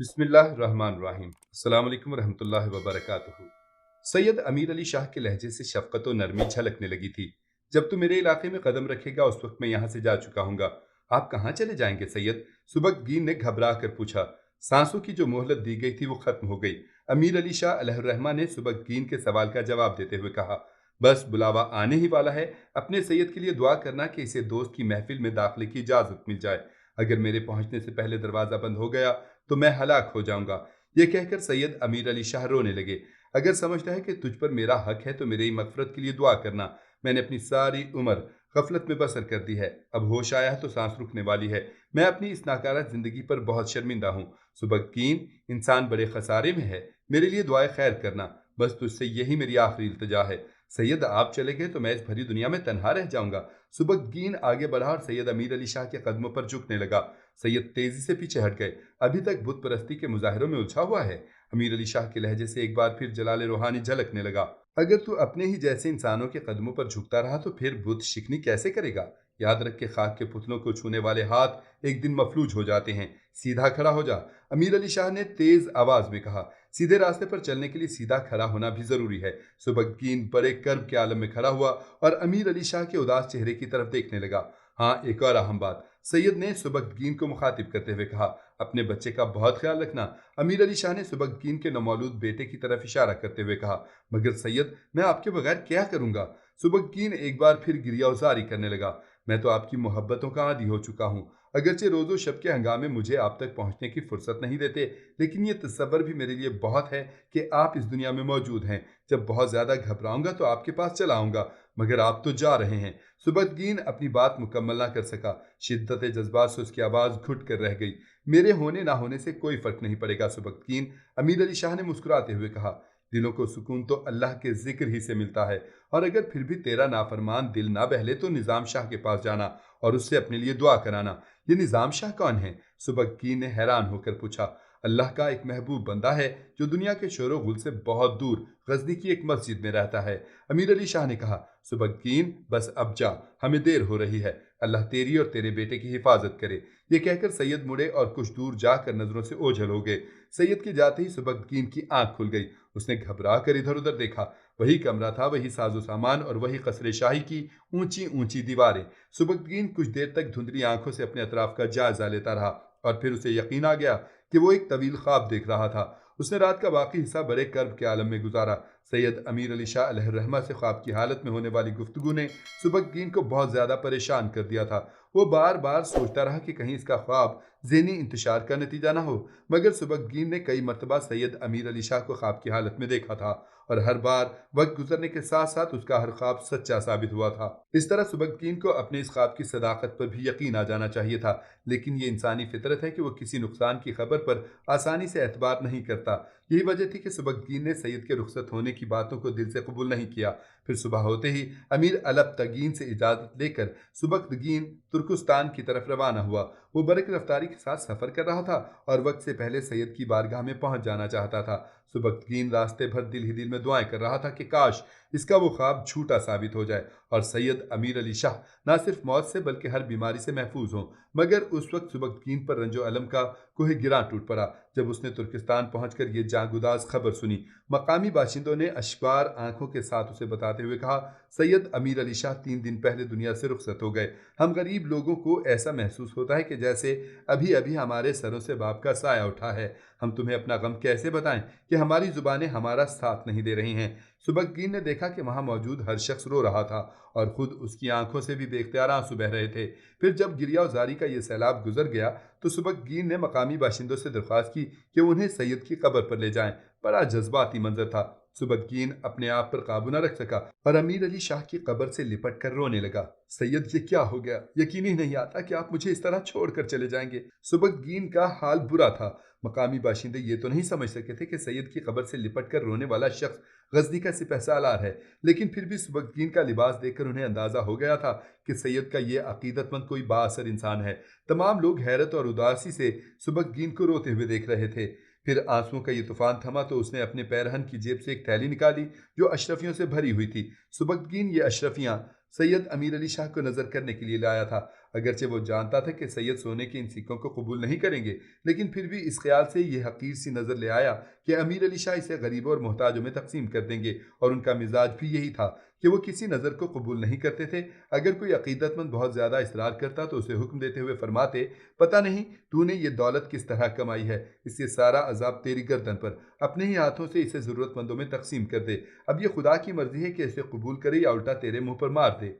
बिस्मिल्लाहिर्रहमानिर्रहीम। अस्सलाम वालेकुम रहमतुल्लाहि व बरकातुहू। सैयद अमीर अली शाह के लहजे से शफकत और नरमी झलकने लगी थी। जब तू मेरे इलाके में कदम रखेगा उस वक्त मैं यहाँ से जा चुका हूँगा। आप कहाँ चले जाएंगे सैयद? सुबकगीन ने घबरा कर पूछा। सांसों की जो मोहलत दी गई थी वो खत्म हो गई। अमीर अली शाह अलैहिर्रहमा ने सुबकगीन के सवाल का जवाब देते हुए कहा, बस बुलावा आने ही वाला है। अपने सैयद के लिए दुआ करना कि इसे दोस्त की महफिल में दाखिले की इजाजत मिल जाए। अगर मेरे पहुंचने से पहले दरवाजा बंद हो गया तो मैं हलाक हो जाऊंगा। ये कहकर सैयद अमीर अली शाह रोने लगे। अगर समझता है कि तुझ पर मेरा हक है तो मेरी मगफरत के लिए दुआ करना। मैंने अपनी सारी उम्र गफलत में बसर कर दी है। अब होश आया है तो सांस रुकने वाली है। मैं अपनी इस नाकारा जिंदगी पर बहुत शर्मिंदा हूँ। सुबकीन, इंसान बड़े खसारे में है। मेरे लिए दुआएं खैर करना। बस तुझसे यही मेरी आखिरी इल्तिजा है। सैयद आप चले गए तो मैं इस भरी दुनिया में तन्हा रह जाऊंगा। सुबकीन आगे बढ़ा और सैयद अमीर अली शाह के कदमों पर झुकने लगा। सैयद तेजी से पीछे हट गए। अभी तक बुत परस्ती के मुजाहिरों में उलझा हुआ है। अमीर अली शाह के लहजे से एक बार फिर जलाल रूहानी झलकने लगा। अगर तू अपने ही जैसे इंसानों के कदमों पर झुकता रहा तो फिर बुत शिकनी कैसे करेगा? याद रख के खाक के पुतलों को छूने वाले हाथ एक दिन मफलूज हो जाते हैं। सीधा खड़ा हो जा। अमीर अली शाह ने तेज आवाज में कहा। सीधे रास्ते पर चलने के लिए सीधा खड़ा होना भी जरूरी है। सुबकीन बड़े कर्ब के आलम में खड़ा हुआ और अमीर अली शाह के उदास चेहरे की तरफ देखने लगा। हाँ, एक और अहम बात, सैयद ने सुबकगीन को मुखातिब करते हुए कहा, अपने बच्चे का बहुत ख्याल रखना। अमीर अली शाह ने सुबकगीन के नौमौलूद बेटे की तरफ इशारा करते हुए कहा, मगर सैयद मैं आपके बगैर क्या करूंगा? सुबकगीन एक बार फिर गिरियाउजारी करने लगा। मैं तो आपकी मोहब्बतों का आदी हो चुका हूँ। अगरचे रोजो शब के हंगामे मुझे आप तक पहुंचने की फुर्सत नहीं देते, लेकिन ये तसव्वुर भी मेरे लिए बहुत है कि आप इस दुनिया में मौजूद हैं। जब बहुत ज्यादा घबराऊंगा तो आपके पास चला आऊंगा, मगर आप तो जा रहे हैं। सुबकगीन अपनी बात मुकम्मल ना कर सका। शिद्दत जज्बात से उसकी आवाज़ घुट कर रह गई। मेरे होने ना होने से कोई फ़र्क नहीं पड़ेगा सुबकगीन, अमीर अली शाह ने मुस्कुराते हुए कहा। दिलों को सुकून तो अल्लाह के जिक्र ही से मिलता है, और अगर फिर भी तेरा नाफरमान दिल ना बहले तो निज़ाम शाह के पास जाना और उससे अपने लिए दुआ कराना। ये निज़ाम शाह कौन है? सुबकगीन ने हैरान होकर पूछा। अल्लाह का एक महबूब बंदा है जो दुनिया के शोर गुल से बहुत दूर गजनी की एक मस्जिद में रहता है। अमीर अली शाह ने कहा। सुबकगीन, बस अब जा, हमें देर हो रही है। अल्लाह तेरी और तेरे बेटे की हिफाजत करे। ये कहकर सैयद मुड़े और कुछ दूर जाकर नजरों से ओझल हो गए। सैयद के जाते ही सुबकगीन की आंख खुल गई। उसने घबरा कर इधर उधर देखा। वही कमरा था, वही साजो सामान और वही कसरे शाही की ऊंची ऊंची दीवारें। सुबकगीन कुछ देर तक धुंधली आंखों से अपने अतराफ का जायजा लेता रहा और फिर उसे यकीन आ गया कि वो एक तवील ख्वाब देख रहा था। उसने रात का बाकी हिस्सा बड़े कर्ब के आलम में गुजारा। सैयद अमीर अली शाह अलैहिर्रहमा से ख्वाब की हालत में होने वाली गुफ्तगू ने सुबकगीन को बहुत ज़्यादा परेशान कर दिया था। वो बार बार सोचता रहा कि कहीं इसका ख्वाब ज़हनी इंतशार का नतीजा ना हो। मगर सुबकगीन ने कई मरतबा सैयद अमीर अली शाह को ख्वाब की हालत में देखा था, और हर बार वक्त गुजरने के साथ साथ उसका हर ख्वाब सच्चा साबित हुआ था। इस तरह सुबकगीन को अपने इस ख्वाब की सदाकत पर भी यकीन आ जाना चाहिए था, लेकिन ये इंसानी फितरत है कि वो किसी नुकसान की खबर पर आसानी से एतबार नहीं करता। यही वजह थी कि सुबकगीन ने सैयद के रुखसत होने की बातों को दिल से कबूल नहीं किया। फिर सुबह होते ही अमीर अलबतगीन से इजाज़त लेकर सुबकगीन तुर्कस्तान की तरफ रवाना हुआ। वो बरक रफ्तारी के साथ सफ़र कर रहा था और वक्त से पहले सैयद की बारगाह में पहुंच जाना चाहता था। सुबकगीन रास्ते भर दिल ही दिल में दुआएं कर रहा था कि काश इसका वो ख्वाब झूठा साबित हो जाए और सैयद अमीर अली शाह न सिर्फ मौत से बल्कि हर बीमारी से महफूज हों। मगर उस वक्त सुबकगीन पर रंजो अलम का कोह गिरा टूट पड़ा जब उसने तुर्किस्तान पहुंचकर ये जागुदाज खबर सुनी। मकामी बाशिंदों ने अश्बार आंखों के साथ उसे बताते हुए कहा, सैयद अमीर अली शाह 3 दिन पहले दुनिया से रुखसत हो गए। हम गरीब लोगों को ऐसा महसूस होता है कि जैसे अभी अभी हमारे सरों से बाप का साया उठा है। हम तुम्हें अपना गम कैसे बताएं कि हमारी जुबानें हमारा साथ नहीं दे रही हैं। सुबकगीन ने देखा कि वहां मौजूद हर शख्स रो रहा था और खुद उसकी आंखों से भी बेख्तियार आंसू बह रहे थे। फिर जब गिरियावजारी का ये सैलाब गुजर गया तो सुबकगीन ने मकामी बाशिंदों से दरख्वास्त की कि उन्हें सैयद की कब्र पर ले जाएं। बड़ा जज्बाती मंजर था। सुबकगीन अपने आप पर काबू न रख सका और अमीर अली शाह की कब्र से लिपट कर रोने लगा। सैयद, ये क्या हो गया? यकीन ही नहीं आता कि आप मुझे इस तरह छोड़कर चले जाएंगे। सुबकगीन का हाल बुरा था। मकामी बाशिंदे ये तो नहीं समझ सके थे कि सैयद की कब्र से लिपट कर रोने वाला शख्स गजनी का सिपह सालार है, लेकिन फिर भी सुबकगीन का लिबास देखकर उन्हें अंदाजा हो गया था कि सैयद का ये अकीदतमंद कोई बाअसर इंसान है। तमाम लोग हैरत और उदासी से सुबकगीन को रोते हुए देख रहे थे। फिर आंसुओं का ये तूफान थमा तो उसने अपने पैरहन की जेब से एक थैली निकाली जो अशरफियों से भरी हुई थी। सुबकगीन ये अशरफियां सैयद अमीर अली शाह को नजर करने के लिए लाया था। اگرچہ وہ جانتا تھا کہ سید سونے کے ان سکوں کو قبول نہیں کریں گے، لیکن پھر بھی اس خیال سے یہ حقیر سی نظر لے آیا کہ امیر علی شاہ اسے غریبوں اور محتاجوں میں تقسیم کر دیں گے، اور ان کا مزاج بھی یہی تھا کہ وہ کسی نظر کو قبول نہیں کرتے تھے۔ اگر کوئی عقیدت مند بہت زیادہ اصرار کرتا تو اسے حکم دیتے ہوئے فرماتے، پتہ نہیں تو نے یہ دولت کس طرح کمائی ہے، اس سے سارا عذاب تیری گردن پر، اپنے ہی ہاتھوں سے اسے ضرورت مندوں میں تقسیم کر دے، اب یہ خدا کی مرضی ہے کہ اسے قبول کرے یا الٹا تیرے منہ پر مار دے۔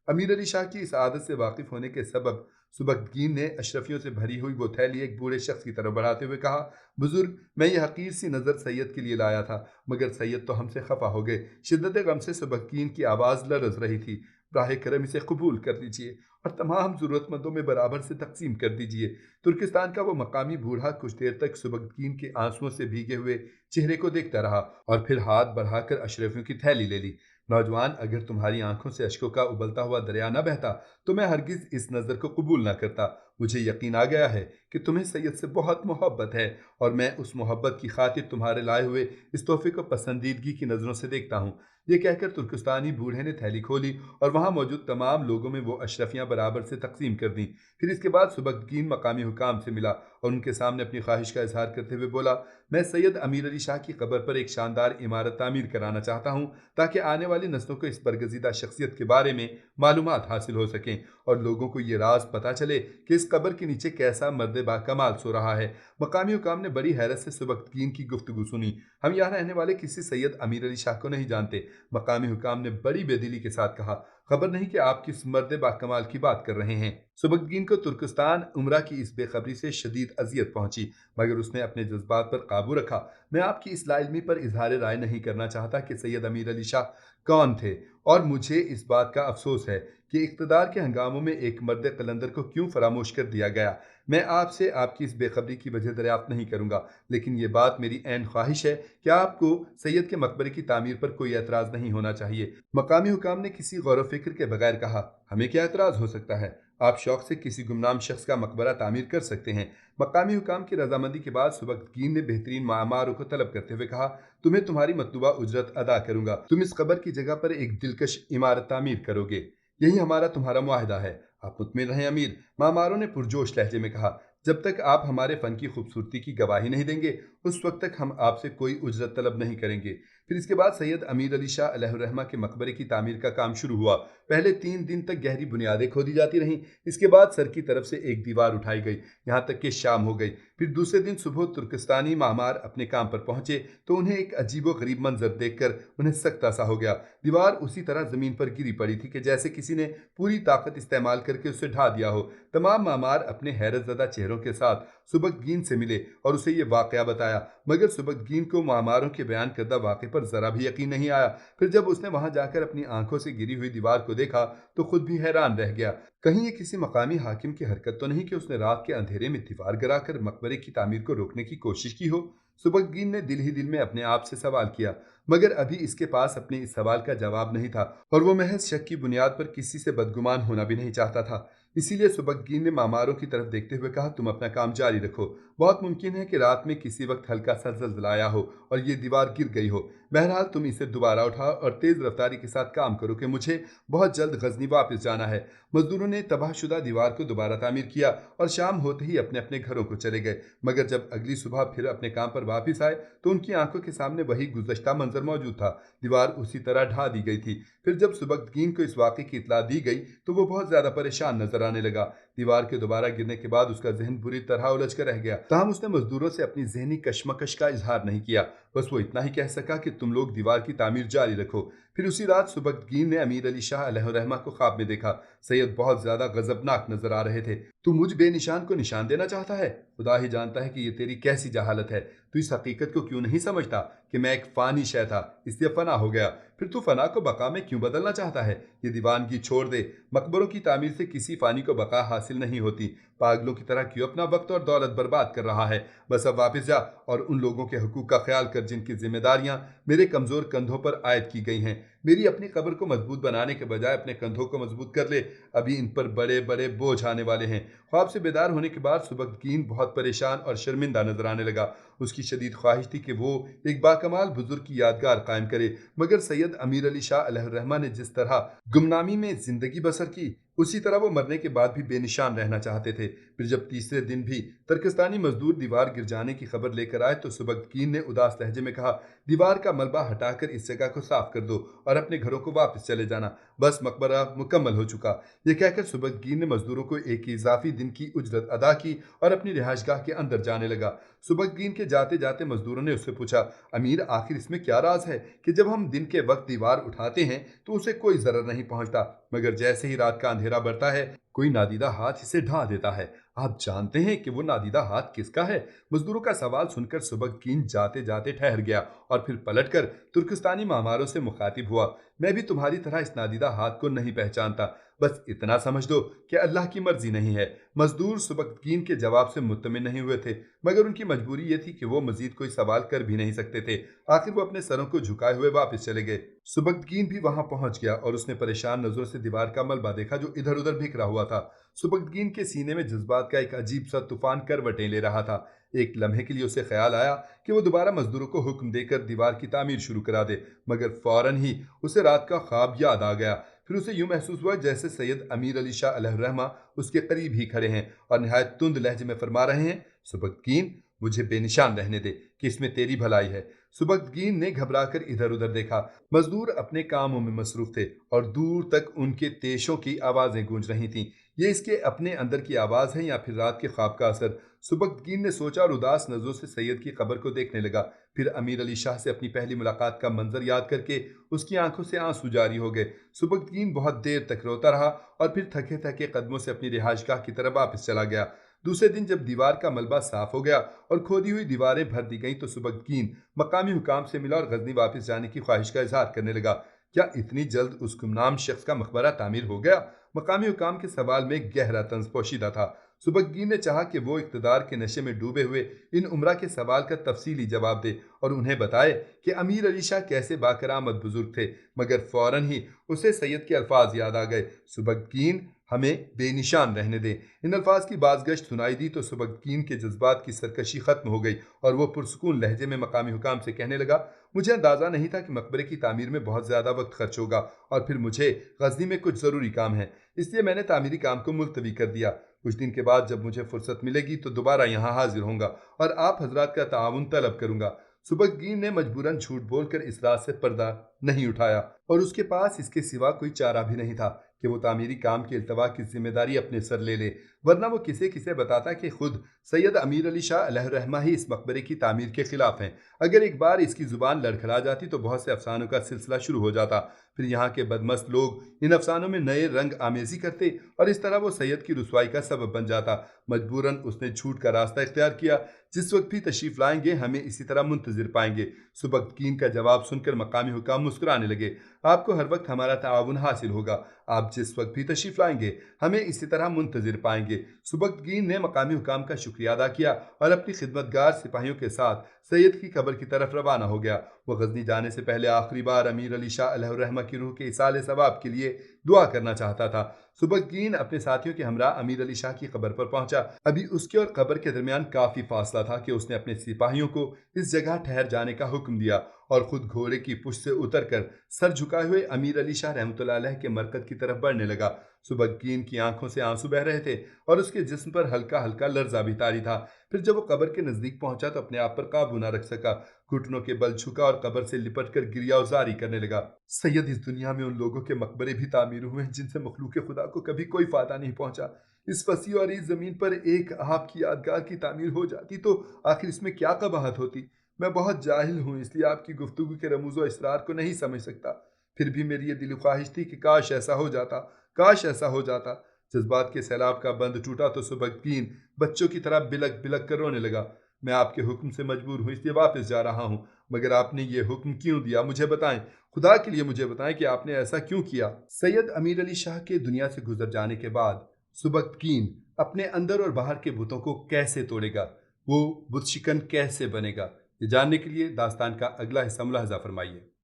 امیر علی شاہ کی اس عادت سے واقف ہونے کے سبب سبکتگین نے اشرفیوں سے بھری ہوئی وہ تھیلی ایک بوڑھے شخص کی طرف بڑھاتے ہوئے کہا، بزرگ، میں یہ حقیر سی نظر سید کے لیے لایا تھا، مگر سید تو ہم سے خفا ہو گئے۔ شدت غم سے سبکتگین کی آواز لرز رہی تھی۔ براہ کرم اسے قبول کر لیجئے اور تمام ضرورت مندوں میں برابر سے تقسیم کر دیجئے۔ ترکستان کا وہ مقامی بوڑھا کچھ دیر تک سبکتگین کے آنسوؤں سے بھیگے ہوئے چہرے کو دیکھتا رہا اور پھر ہاتھ بڑھا کر اشرفیوں کی تھیلی لے لی۔ نوجوان، اگر تمہاری آنکھوں سے اشکوں کا ابلتا ہوا دریا نہ بہتا تو میں ہرگز اس نظر کو قبول نہ کرتا۔ مجھے یقین آ گیا ہے کہ تمہیں سید سے بہت محبت ہے، اور میں اس محبت کی خاطر تمہارے لائے ہوئے اس تحفے کو پسندیدگی کی نظروں سے دیکھتا ہوں۔ یہ کہہ کر ترکستانی بوڑھے نے تھیلی کھولی اور وہاں موجود تمام لوگوں میں وہ اشرفیاں برابر سے تقسیم کر دیں۔ پھر اس کے بعد سبکتگین مقامی حکام سے ملا اور ان کے سامنے اپنی خواہش کا اظہار کرتے ہوئے بولا، میں سید امیر علی شاہ کی قبر پر ایک شاندار عمارت تعمیر کرانا چاہتا ہوں تاکہ آنے والی نسلوں کو اس برگزیدہ شخصیت کے بارے میں معلومات حاصل ہو سکیں اور لوگوں کو یہ راز پتہ چلے کہ اس قبر کے نیچے کیسا مرد باکمال سو رہا ہے۔ مقامی حکام نے بڑی حیرت سے سبکتگین کی گفتگو سنی۔ ہم یہاں رہنے والے کسی سید امیر علی شاہ کو نہیں جانتے، مقامی حکام نے بڑی بے دلی کے ساتھ کہا، خبر نہیں کہ آپ کس مرد باکمال کی بات کر رہے ہیں۔ سبکتگین کو ترکستان عمرہ کی اس بے خبری سے شدید اذیت پہنچی، مگر اس نے اپنے جذبات پر قابو رکھا۔ میں آپ کی اس لا علمی پر اظہار رائے نہیں کرنا چاہتا کہ سید امیر علی شاہ کون تھے، اور مجھے اس بات کا افسوس ہے کہ اقتدار کے ہنگاموں میں ایک مرد قلندر کو کیوں فراموش کر دیا گیا۔ میں آپ سے آپ کی اس بے خبری کی وجہ دریافت نہیں کروں گا، لیکن یہ بات میری عین خواہش ہے کہ آپ کو سید کے مقبرے کی تعمیر پر کوئی اعتراض نہیں ہونا چاہیے۔ مقامی حکام نے کسی غور و فکر کے بغیر کہا، ہمیں کیا اعتراض ہو سکتا ہے؟ آپ شوق سے کسی گمنام شخص کا مقبرہ تعمیر کر سکتے ہیں۔ مقامی حکام کی رضامندی کے بعد سبکتگین نے بہترین معماروں کو طلب کرتے ہوئے کہا، تمہیں تمہاری مطلوبہ اجرت ادا کروں گا، تم اس قبر کی جگہ پر ایک دلکش عمارت تعمیر کرو گے، یہی ہمارا تمہارا معاہدہ ہے۔ آپ مطمئن رہیں امیر، معماروں نے پرجوش لہجے میں کہا، جب تک آپ ہمارے فن کی خوبصورتی کی گواہی نہیں دیں گے اس وقت تک ہم آپ سے کوئی اجرت طلب نہیں کریں گے۔ پھر اس کے بعد سید امیر علی شاہ علیہ الرحمہ کے مقبرے کی تعمیر کا کام شروع ہوا۔ پہلے 3 دن تک گہری بنیادیں کھودی جاتی رہیں، اس کے بعد سر کی طرف سے ایک دیوار اٹھائی گئی، یہاں تک کہ شام ہو گئی۔ پھر دوسرے دن صبح ترکستانی معمار اپنے کام پر پہنچے تو انہیں ایک عجیب و غریب منظر دیکھ کر انہیں سختہ سا ہو گیا۔ دیوار اسی طرح زمین پر گری پڑی تھی کہ جیسے کسی نے پوری طاقت استعمال کر کے اسے ڈھا دیا ہو۔ تمام معمار اپنے حیرت زدہ چہروں کے ساتھ سبکتگین سے ملے اور اسے یہ واقعہ بتایا، مگر سبکتگین کو معماروں کے بیان کردہ واقعے پر ذرا بھی یقین نہیں آیا۔ پھر جب اس نے وہاں جا کر اپنی آنکھوں سے گری ہوئی دیوار کو دیکھا تو خود بھی حیران رہ گیا۔ کہیں یہ کسی مقامی حاکم کی حرکت تو نہیں کہ اس نے رات کے اندھیرے میں دیوار گرا کر مقبرے کی تعمیر کو روکنے کی کوشش کی ہو؟ سبکتگین نے دل ہی دل میں اپنے آپ سے سوال کیا، مگر ابھی اس کے پاس اپنے اس سوال کا جواب نہیں تھا، اور وہ محض شک کی بنیاد پر کسی سے بدگمان ہونا بھی نہیں چاہتا تھا۔ اسی لیے سبکتگین نے معماروں کی طرف دیکھتے ہوئے کہا، تم اپنا کام جاری رکھو، بہت ممکن ہے کہ رات میں کسی وقت ہلکا سا زلزلہ آیا ہو اور یہ دیوار گر گئی ہو۔ بہرحال تم اسے دوبارہ اٹھاؤ اور تیز رفتاری کے ساتھ کام کرو کہ مجھے بہت جلد غزنی واپس جانا ہے۔ مزدوروں نے تباہ شدہ دیوار کو دوبارہ تعمیر کیا اور شام ہوتے ہی اپنے اپنے گھروں کو چلے گئے، مگر جب اگلی صبح پھر اپنے کام پر واپس آئے تو ان کی آنکھوں کے سامنے وہی گزشتہ منظر موجود تھا، دیوار اسی طرح ڈھا دی گئی تھی۔ پھر جب سبکتگین کو اس واقعے کی اطلاع دی گئی تو وہ بہت زیادہ پریشان نظر آنے لگا۔ دیوار کے دوبارہ گرنے کے بعد اس کا ذہن بری طرح الجھ کر رہ گیا، تاہم اس نے مزدوروں سے اپنی ذہنی کشمکش کا اظہار نہیں کیا، بس وہ اتنا ہی کہہ سکا کہ تم لوگ دیوار کی تعمیر جاری رکھو۔ پھر اسی رات سبکتگین نے امیر علی شاہ علیہ الرحمہ کو خواب میں دیکھا۔ سید بہت زیادہ غضبناک نظر آ رہے تھے۔ تو مجھ بے نشان کو نشان دینا چاہتا ہے؟ خدا ہی جانتا ہے کہ یہ تیری کیسی جہالت ہے۔ تو اس حقیقت کو کیوں نہیں سمجھتا کہ میں ایک فانی شے تھا، اس لیے فنا ہو گیا؟ پھر تو فنا کو بقا میں کیوں بدلنا چاہتا ہے؟ یہ دیوانگی چھوڑ دے، مقبروں کی تعمیر سے کسی فانی کو بقا حاصل نہیں ہوتی۔ پاگلوں کی طرح کیوں اپنا وقت اور دولت برباد کر رہا ہے؟ بس اب واپس جا اور ان لوگوں کے حقوق کا خیال کر جن کی ذمہ داریاں میرے کمزور کندھوں پر عائد کی گئی ہیں۔ میری اپنی قبر کو مضبوط بنانے کے بجائے اپنے کندھوں کو مضبوط کر لے، ابھی ان پر بڑے بڑے بوجھ آنے والے ہیں۔ خواب سے بیدار ہونے کے بعد سبکتگین بہت پریشان اور شرمندہ نظر آنے لگا۔ اس کی شدید خواہش تھی کہ وہ ایک باکمال بزرگ کی یادگار قائم کرے، مگر سید امیر علی شاہ علیہ الرحمہ نے جس طرح گمنامی میں زندگی بسر کی उसी तरह वो मरने के बाद भी बेनिशान रहना चाहते थे। फिर जब तीसरे दिन भी तुर्कस्तानी मजदूर दीवार गिर जाने की खबर लेकर आए तो सुबककीन ने उदास लहजे में कहा, दीवार का मलबा हटाकर इस जगह को साफ कर दो और अपने घरों को वापस चले जाना। बस मकबरा मुकम्मल हो चुका। ये कहकर सुबककीन ने मजदूरों को एक इजाफी दिन की उजरत अदा की और अपनी रिहाइशगाह के अंदर जाने लगा। सुबककीन के जाते जाते मजदूरों ने उससे पूछा, अमीर आखिर इसमें क्या राज है कि जब हम दिन के वक्त दीवार उठाते हैं तो उसे कोई जरर नहीं पहुंचता, मगर जैसे ही रात का अंधेरा बढ़ता है कोई नादीदा हाथ इसे ढा देता है। आप जानते हैं कि वो नादीदा हाथ किसका है? मजदूरों का सवाल सुनकर सुबककीन जाते जाते ठहर गया और फिर पलटकर तुर्कस्तानी मामारों से मुखातिब हुआ, मैं भी तुम्हारी तरह इस नादीदा हाथ को नहीं पहचानता, बस इतना समझ दो कि अल्लाह की मर्जी नहीं है। मजदूर सुबककीन के जवाब से मुत्तमिन नहीं हुए थे, मगर उनकी मजबूरी ये थी कि वो मजीद कोई सवाल कर भी नहीं सकते थे। आखिर वो अपने सरों को झुकाए हुए वापस चले गए। सुबककीन भी वहां पहुंच गया और उसने परेशान नजरों से दीवार का मलबा देखा जो इधर उधर बिखरा हुआ था। सुबकतीन के सीने में जज्बात का एक अजीब सा तूफान करवटें ले रहा था। एक लम्हे के लिए उसे ख्याल आया कि वो दोबारा मजदूरों को हुक्म देकर दीवार की तामीर शुरू करा दे, मगर फौरन ही उसे रात का ख्वाब याद आ गया। फिर उसे यूं महसूस हुआ जैसे सैयद अमीर अली शाह अलैहिर्रहमा उसके करीब ही खड़े हैं और निहायत तुंद लहजे में फरमा रहे हैं, सुबकतीन मुझे बेनिशान रहने दे कि इसमें तेरी भलाई है। सुबकतीन ने घबराकर इधर उधर देखा। मजदूर अपने कामों में मसरूफ थे और दूर तक उनके तेशों की आवाजें गूंज रही थीं। ये इसके अपने अंदर की आवाज है या फिर रात के ख्वाब का असर? सुबकतीन ने सोचा और उदास नजरों से सैयद की कब्र को देखने लगा। फिर अमीर अली शाह से अपनी पहली मुलाकात का मंजर याद करके उसकी आंखों से आंसू जारी हो गए। सुबकतीन बहुत देर तक रोता रहा और फिर थके थके कदमों से अपनी रिहाइशगाह की तरफ वापस चला गया। दूसरे दिन जब दीवार का मलबा साफ हो गया और खोदी हुई दीवारें भर दी गईं तो सुबकतीन मकामी हुकाम से मिला और गजनी वापस जाने की ख्वाहिश का इजहार करने लगा। क्या इतनी जल्द उस गुमनाम शख्स का मकबरा तामीर हो गया? मकामी हुकाम के सवाल में गहरा तंज पोशीदा था। सुबकतीन ने चाहा कि वो इक़्तिदार के नशे में डूबे हुए इन उमरा के सवाल का तफसीली जवाब दे और उन्हें बताए कि अमीर अली शाह कैसे बाकरामत बुजुर्ग थे, मगर फौरन ही उसे सैयद के अल्फाज याद आ गए, सुबकतीन हमें बेनिशान रहने दें। इन अल्फाज की बाज़गश्त सुनाई दी तो सुबकतीन के जज्बात की सरकशी खत्म हो गई और वो पुरसकून लहजे में मकामी हुकाम से कहने लगा, मुझे अंदाज़ा नहीं था कि मकबरे की तामीर में बहुत ज़्यादा वक्त खर्च होगा और फिर मुझे गजनी में कुछ ज़रूरी काम है, इसलिए मैंने तामीरी काम को मुलतवी कर दिया। कुछ दिन के बाद जब मुझे फुर्सत मिलेगी तो दोबारा यहाँ हाजिर होऊंगा और आप हजरात का ताउन तलब करूंगा। सुबकतीन ने मजबूरन झूठ बोलकर इस रात से पर्दा नहीं उठाया और उसके पास इसके सिवा कोई चारा भी नहीं था कि वो तामीरी काम के इल्तवा की जिम्मेदारी अपने सर ले ले, वरना वो किसे किसे बताता कि खुद सैयद अमीर अली शाह अलैहिर्रहमा ही इस मकबरे की तामीर के खिलाफ हैं। अगर एक बार इसकी जुबान लड़खड़ा जाती तो बहुत से अफसानों का सिलसिला शुरू हो जाता। फिर यहाँ के बदमस्त लोग इन अफसानों में नए रंग आमेजी करते और इस तरह वो सैयद की रुसवाई का सबब बन जाता। मजबूरन उसने झूठ का रास्ता इख्तियार किया, जिस वक्त भी तशरीफ लाएंगे हमें इसी तरह मुंतजिर पाएंगे। सुबकतीन का जवाब सुनकर मकामी हुकाम मुस्कुराने लगे, आपको हर वक्त हमारा ताउन हासिल होगा, आप जिस वक्त भी तशरीफ लाएंगे हमें इसी तरह मुंतजिर पाएंगे। सुबकतीन ने मकामी हुकाम का शुक्रिया अदा किया और अपनी खिदमतगार सिपाहियों के साथ सैयद की कब्र की तरफ रवाना हो गया। वो गजनी जाने से पहले आखिरी बार अमीर अली शाह अलैहिर्रहमा की रूह के इसाले सवाब के लिए दुआ करना चाहता था। सुबकतीन अपने साथियों के हमरा अमीर अली शाह की कब्र पर पहुंचा। अभी उसके और कब्र के दरमियान काफी फासला था कि उसने अपने सिपाहियों को इस जगह ठहर जाने का हुक्म दिया और खुद घोड़े की पुश्त से उतरकर सर झुकाए हुए अमीर अली शाह रहमतुल्लाह अलैह के मरकज की तरफ बढ़ने लगा। सुबकतीन की आंखों से आंसू बह रहे थे और उसके जिस्म पर हल्का हल्का लर्जा भी तारी था। फिर जब वो कब्र के नजदीक पहुंचा तो अपने आप पर काबू न रख सका, घुटनों के बल झुका और कब्र से लिपट कर गिरियाजारी करने लगा, सैयद इस दुनिया में उन लोगों के मकबरे भी तामीर हुए हैं जिनसे मखलूक खुदा को कभी कोई फायदा नहीं पहुंचा। इस फसी और इस जमीन पर एक आपकी यादगार की तामीर हो जाती तो आखिर इसमें क्या कबाहत होती। मैं बहुत जाहिल हूँ इसलिए आपकी गुफ्तगू के रमूज़ व इसरार को नहीं समझ सकता। फिर भी मेरी ये दिल ख्वाहिश थी कि काश ऐसा हो जाता, काश ऐसा हो जाता। जज्बात के सैलाब का बंद टूटा तो सुबकतीन बच्चों की तरह बिलक बिलक कर रोने लगा, मैं आपके हुक्म से मजबूर हूँ इसलिए वापस जा रहा हूँ, मगर आपने ये हुक्म क्यों दिया मुझे बताएं, खुदा के लिए मुझे बताएं कि आपने ऐसा क्यों किया। सैयद अमीर अली शाह के दुनिया से गुजर जाने के बाद सुबकतीन अपने अंदर और बाहर के बुतों को कैसे तोड़ेगा, वो बुत शिकन कैसे बनेगा, ये जानने के लिए दास्तान का अगला हिस्सा मुलाहजा फरमाइए।